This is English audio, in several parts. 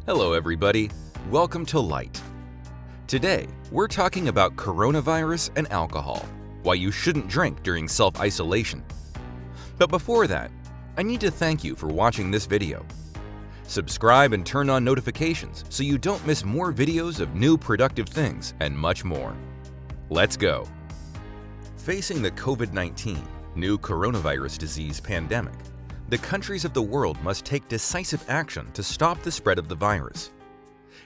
Hello everybody, welcome to Light. Today, we're talking about coronavirus and alcohol, why you shouldn't drink during self-isolation. But before that, I need to thank you for watching this video. Subscribe and turn on notifications so you don't miss more videos of new productive things and much more. Let's go. Facing the COVID-19, new coronavirus disease pandemic, the countries of the world must take decisive action to stop the spread of the virus.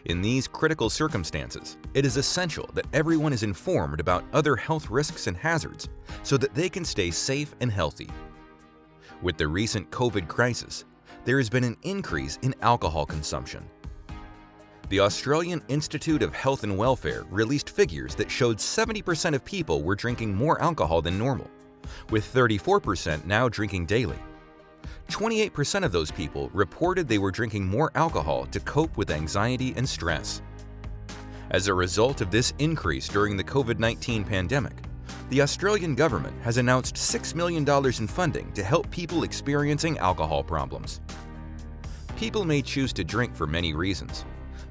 In these critical circumstances, it is essential that everyone is informed about other health risks and hazards so that they can stay safe and healthy. With the recent COVID crisis, there has been an increase in alcohol consumption. The Australian Institute of Health and Welfare released figures that showed 70% of people were drinking more alcohol than normal, with 34% now drinking daily. 28% of those people reported they were drinking more alcohol to cope with anxiety and stress. As a result of this increase during the COVID-19 pandemic, the Australian government has announced $6 million in funding to help people experiencing alcohol problems. People may choose to drink for many reasons,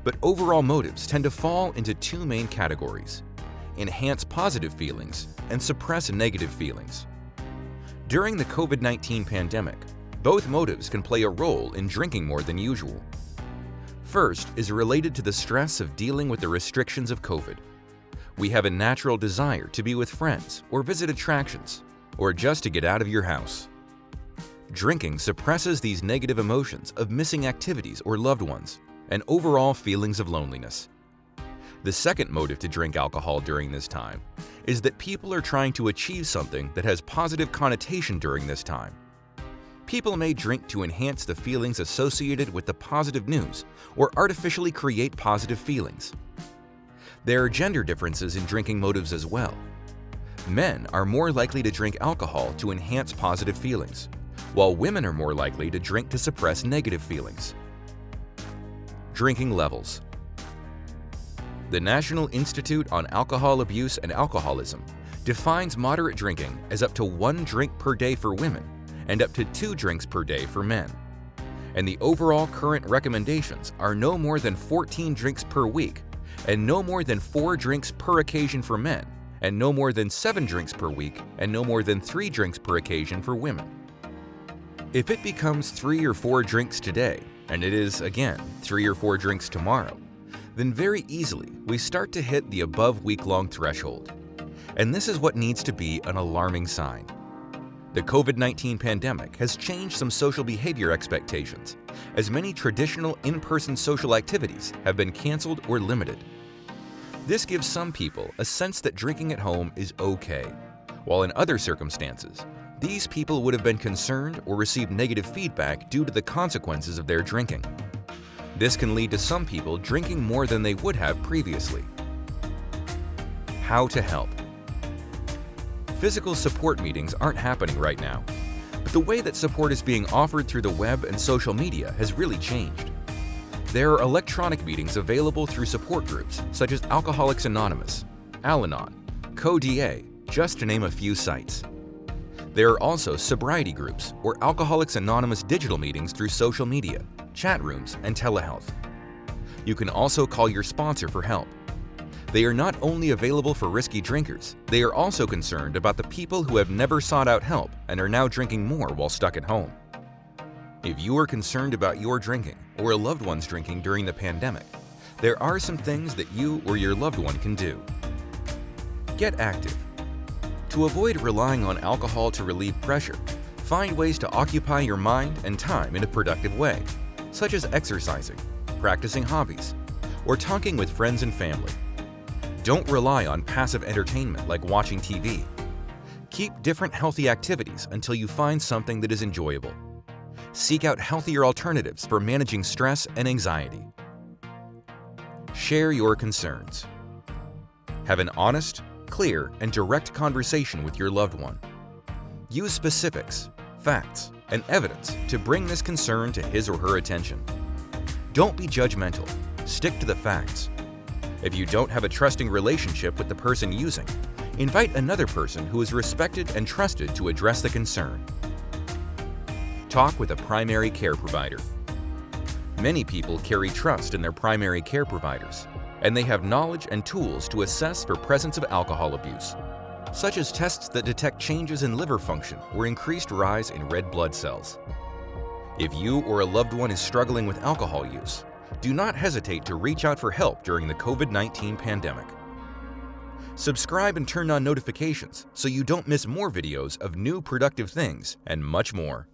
but overall motives tend to fall into two main categories: enhance positive feelings and suppress negative feelings. During the COVID-19 pandemic, both motives can play a role in drinking more than usual. First is related to the stress of dealing with the restrictions of COVID. We have a natural desire to be with friends or visit attractions, or just to get out of your house. Drinking suppresses these negative emotions of missing activities or loved ones, and overall feelings of loneliness. The second motive to drink alcohol during this time is that people are trying to achieve something that has positive connotation during this time. People may drink to enhance the feelings associated with the positive news or artificially create positive feelings. There are gender differences in drinking motives as well. Men are more likely to drink alcohol to enhance positive feelings, while women are more likely to drink to suppress negative feelings. Drinking levels. The National Institute on Alcohol Abuse and Alcoholism defines moderate drinking as up to 1 drink per day for women and up to 2 drinks per day for men. And the overall current recommendations are no more than 14 drinks per week, and no more than 4 drinks per occasion for men, and no more than 7 drinks per week, and no more than 3 drinks per occasion for women. If it becomes 3 or 4 drinks today, and it is, again, 3 or 4 drinks tomorrow, then very easily we start to hit the above week-long threshold. And this is what needs to be an alarming sign. The COVID-19 pandemic has changed some social behavior expectations, as many traditional in-person social activities have been canceled or limited. This gives some people a sense that drinking at home is okay, while in other circumstances, these people would have been concerned or received negative feedback due to the consequences of their drinking. This can lead to some people drinking more than they would have previously. How to help. Physical support meetings aren't happening right now, but the way that support is being offered through the web and social media has really changed. There are electronic meetings available through support groups such as Alcoholics Anonymous, Al-Anon, Co-DA, just to name a few sites. There are also sobriety groups or Alcoholics Anonymous digital meetings through social media, chat rooms, and telehealth. You can also call your sponsor for help. They are not only available for risky drinkers, they are also concerned about the people who have never sought out help and are now drinking more while stuck at home. If you are concerned about your drinking or a loved one's drinking during the pandemic, there are some things that you or your loved one can do. Get active. To avoid relying on alcohol to relieve pressure, find ways to occupy your mind and time in a productive way, such as exercising, practicing hobbies, or talking with friends and family. Don't rely on passive entertainment like watching TV. Keep different healthy activities until you find something that is enjoyable. Seek out healthier alternatives for managing stress and anxiety. Share your concerns. Have an honest, clear, and direct conversation with your loved one. Use specifics, facts, and evidence to bring this concern to his or her attention. Don't be judgmental. Stick to the facts. If you don't have a trusting relationship with the person using, invite another person who is respected and trusted to address the concern. Talk with a primary care provider. Many people carry trust in their primary care providers, and they have knowledge and tools to assess for presence of alcohol abuse, such as tests that detect changes in liver function or increased rise in red blood cells. If you or a loved one is struggling with alcohol use, do not hesitate to reach out for help during the COVID-19 pandemic. Subscribe and turn on notifications so you don't miss more videos of new productive things and much more.